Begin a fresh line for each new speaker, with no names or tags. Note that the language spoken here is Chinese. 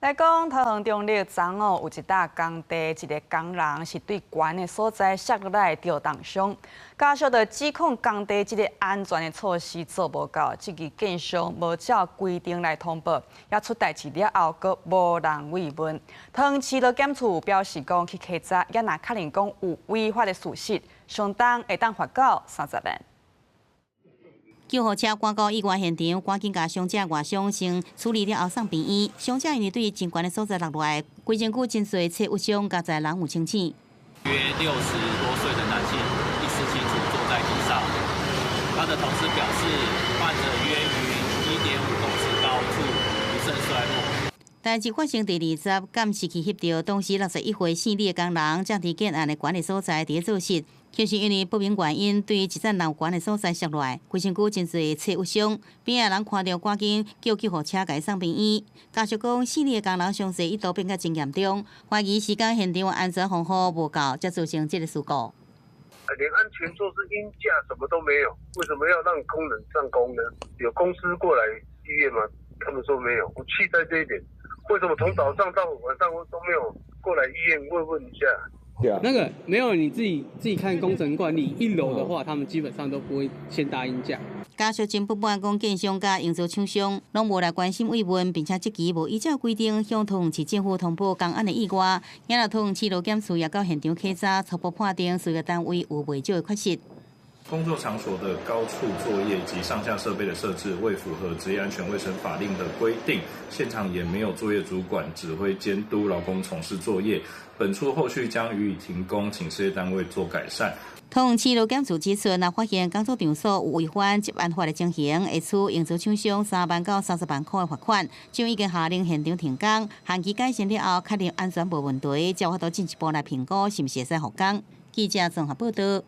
來講，桃園中壢昨有一笪工地，一個工人是對懸的所在摔落來吊重傷，加上着指控工地這個安全的措施做無夠，這個建商無照規定來通報，也出代誌了後，閣無人慰問。桃園市勞檢處表示講，去稽查，也若確認講有違法的事實，上重會當罰到30萬。
救護車趕到意外現場，趕緊將傷者外傷先處理了後送病院。傷者因為對真懸的所在落來，規身軀真儕切鬱傷，加在人有清醒。
約60多歲的男性意識清楚坐在地上，他的同事表示，患者約於1.5公尺高處不慎摔落。
代志發生第20日，監視器翕到當時61歲姓李的工人，正佇建案的懸的所在佇做事。就是因為不明原因，對一盞樓懸的所在摔落來，規身軀真儕切鬱傷。邊仔人看到趕緊叫救護車，甲伊送病院。家屬講，姓李的工人傷勢一度變甲真嚴重，懷疑是講現場的安全防護無夠，才造成這個事故。
連安全措施、鷹架什麼都沒有，為什麼要讓工人上工呢？有公司過來醫院嗎？他們說沒有，我氣在這一點。為什麼從早上到晚上都沒有過來醫院問一下？
那個沒有，你自己看工程管理1樓的話，他們基本上都不會先答應價。
家屬真不滿講建商甲營造廠商攏無來關心慰問，並且積極無依照規定向桃園市政府通報工安的意外。也讓桃園市勞檢處也到現場稽查，初步判定事業單位有未少的缺失。
工作場所的高處作業及上下設備的設置未符合職業安全衛生法令的規定，現場也沒有作業主管指揮監督勞工從事作業。本處後續將予以停工，請事業單位做改善。
桃園市勞檢處指出，若發現工作場所有違反職安法的情形，會處營造廠商3萬到30萬塊的罰款。就已經下令現場停工，限期改善了後，確認安全無問題，才有法度進一步來評估是不是會使復工。記者綜合報道。